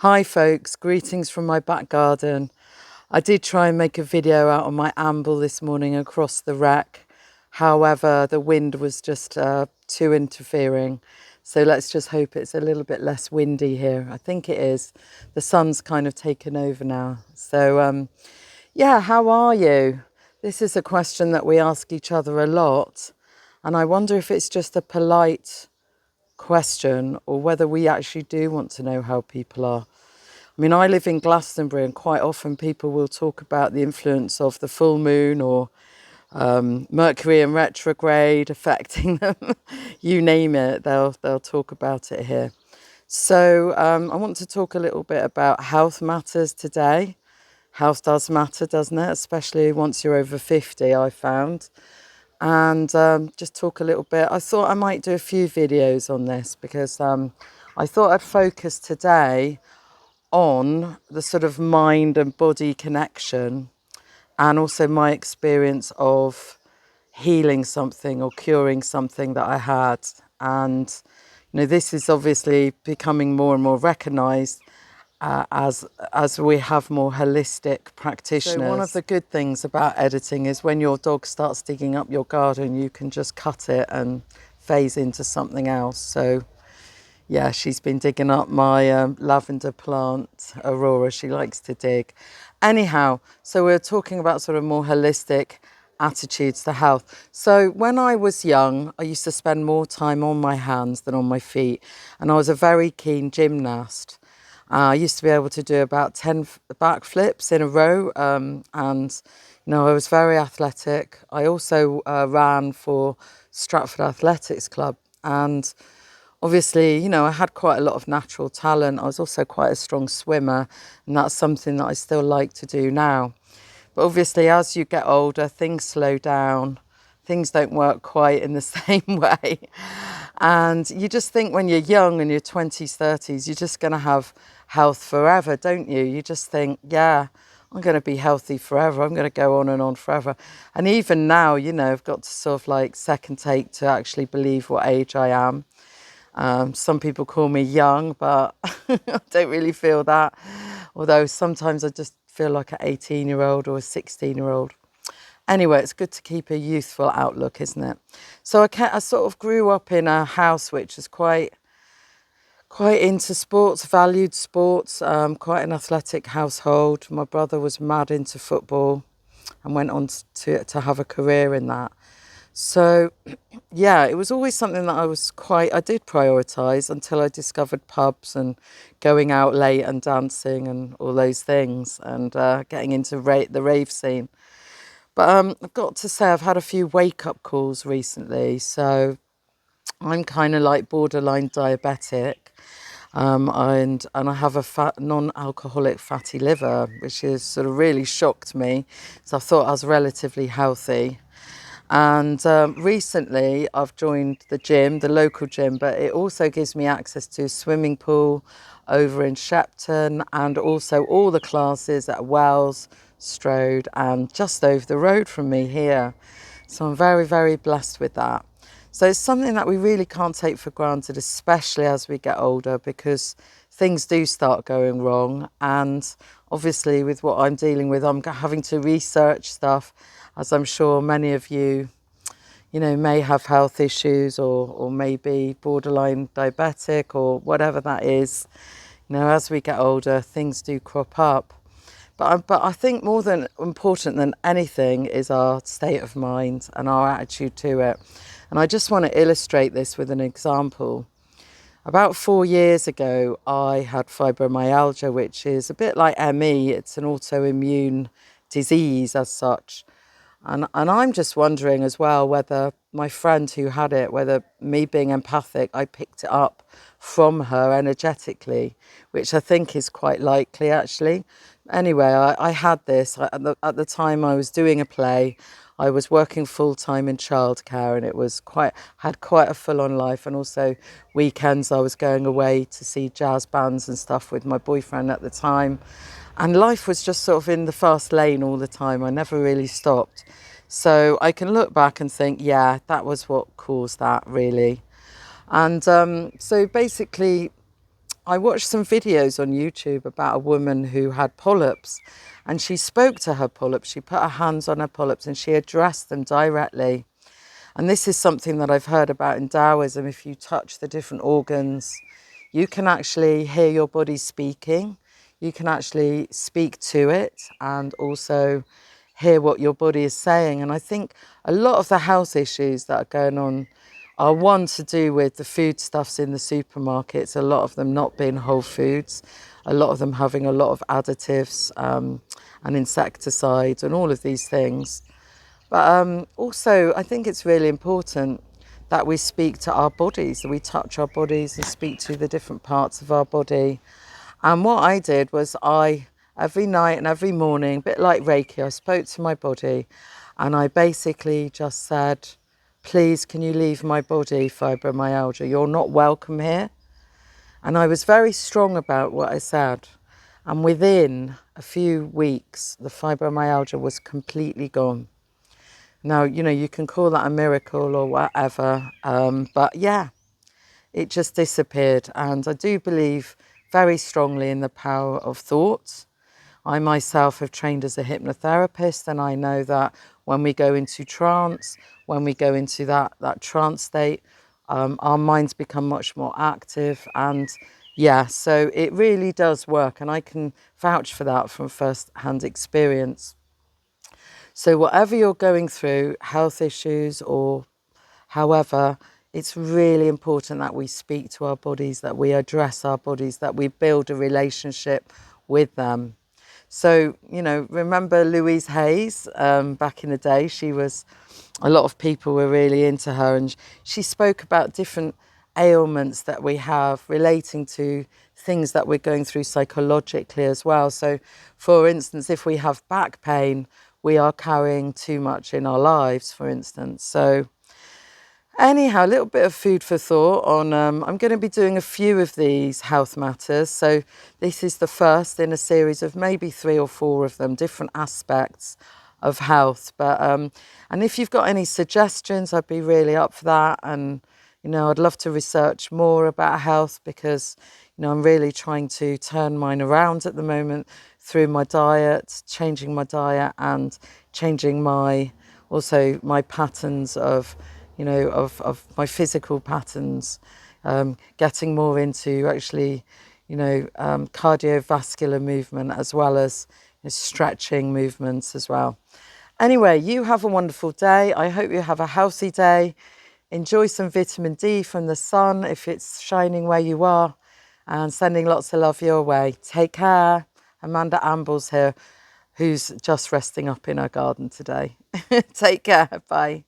Hi folks, greetings from my back garden. I did try and make a video out on my amble this morning across the wreck. However, the wind was just too interfering. So let's just hope it's a little bit less windy here. I think it is. The sun's kind of taken over now. So yeah, how are you? This is a question that we ask each other a lot. And I wonder if it's just a polite question or whether we actually do want to know how people are. I mean, I live in Glastonbury and quite often people will talk about the influence of the full moon or Mercury in retrograde affecting them. You name it, they'll talk about it here. So I want to talk a little bit about health matters today. Health does matter, doesn't it? Especially once you're over 50, I found. And just talk a little bit. I thought I might do a few videos on this because I thought I'd focus today on the sort of mind and body connection and also my experience of healing something or curing something that I had. And, this is obviously becoming more and more recognised as we have more holistic practitioners. So one of the good things about editing is when your dog starts digging up your garden, you can just cut it and phase into something else. So yeah, she's been digging up my lavender plant, Aurora. She likes to dig. Anyhow, so we're talking about sort of more holistic attitudes to health. So when I was young, I used to spend more time on my hands than on my feet. And I was a very keen gymnast. I used to be able to do about 10 backflips in a row. And, I was very athletic. I also ran for Stratford Athletics Club. And obviously, I had quite a lot of natural talent. I was also quite a strong swimmer, and that's something that I still like to do now. But obviously, as you get older, things slow down. Things don't work quite in the same way. And you just think when you're young, in your 20s, 30s, you're just going to have health forever, don't you? You just think, yeah, I'm going to be healthy forever. I'm going to go on and on forever. And even now, I've got to sort of like second take to actually believe what age I am. Some people call me young, but I don't really feel that. Although sometimes I just feel like an 18-year-old or a 16-year-old. Anyway, it's good to keep a youthful outlook, isn't it? So I sort of grew up in a house which is quite into sports, valued sports, quite an athletic household. My brother was mad into football and went on to have a career in that. So, yeah, it was always something that I did prioritise until I discovered pubs and going out late and dancing and all those things and getting into the rave scene. But I've got to say I've had a few wake-up calls recently. So I'm kind of like borderline diabetic. And I have a non-alcoholic fatty liver, which has sort of really shocked me. So I thought I was relatively healthy. And recently I've joined the gym, the local gym, but it also gives me access to a swimming pool over in Shepton and also all the classes at Wells, Strode and just over the road from me here. So I'm very, very blessed with that. So it's something that we really can't take for granted, especially as we get older, because things do start going wrong. And obviously with what I'm dealing with, I'm having to research stuff, as I'm sure many of you, may have health issues or maybe borderline diabetic or whatever that is. As we get older, things do crop up. But I think more than important than anything is our state of mind and our attitude to it. And I just want to illustrate this with an example. About 4 years ago, I had fibromyalgia, which is a bit like ME. It's an autoimmune disease as such. And I'm just wondering as well whether my friend who had it, whether me being empathic, I picked it up from her energetically, which I think is quite likely actually. Anyway, I had this. At the time I was doing a play, I was working full-time in childcare and it was had quite a full-on life, and also weekends I was going away to see jazz bands and stuff with my boyfriend at the time. And life was just sort of in the fast lane all the time. I never really stopped. So I can look back and think, yeah, that was what caused that really. And so basically I watched some videos on YouTube about a woman who had polyps, and she spoke to her polyps. She put her hands on her polyps and she addressed them directly. And this is something that I've heard about in Taoism. If you touch the different organs, you can actually hear your body speaking. You can actually speak to it and also hear what your body is saying. And I think a lot of the health issues that are going on are one to do with the foodstuffs in the supermarkets, a lot of them not being whole foods, a lot of them having a lot of additives and insecticides and all of these things. But also, I think it's really important that we speak to our bodies, that we touch our bodies and speak to the different parts of our body. And what I did was every night and every morning, a bit like Reiki, I spoke to my body and I basically just said, please, can you leave my body, fibromyalgia? You're not welcome here. And I was very strong about what I said. And within a few weeks, the fibromyalgia was completely gone. Now, you can call that a miracle or whatever, but yeah, it just disappeared. And I do believe very strongly in the power of thought. I myself have trained as a hypnotherapist, and I know that when we go into trance, when we go into that trance state, our minds become much more active. And yeah, so it really does work, and I can vouch for that from first-hand experience. So whatever you're going through, health issues or however, it's really important that we speak to our bodies, that we address our bodies, that we build a relationship with them. So, remember Louise Hayes back in the day? A lot of people were really into her, and she spoke about different ailments that we have relating to things that we're going through psychologically as well. So, for instance, if we have back pain, we are carrying too much in our lives, for instance. So, anyhow, a little bit of food for thought on, I'm going to be doing a few of these health matters. So this is the first in a series of maybe 3 or 4 of them, different aspects of health. But, and if you've got any suggestions, I'd be really up for that. And, I'd love to research more about health because, I'm really trying to turn mine around at the moment through my diet, changing my diet and changing my patterns of my physical patterns, getting more into actually, cardiovascular movement as well as stretching movements as well. Anyway, you have a wonderful day. I hope you have a healthy day. Enjoy some vitamin D from the sun if it's shining where you are, and sending lots of love your way. Take care. Amanda Amble's here, who's just resting up in her garden today. Take care. Bye.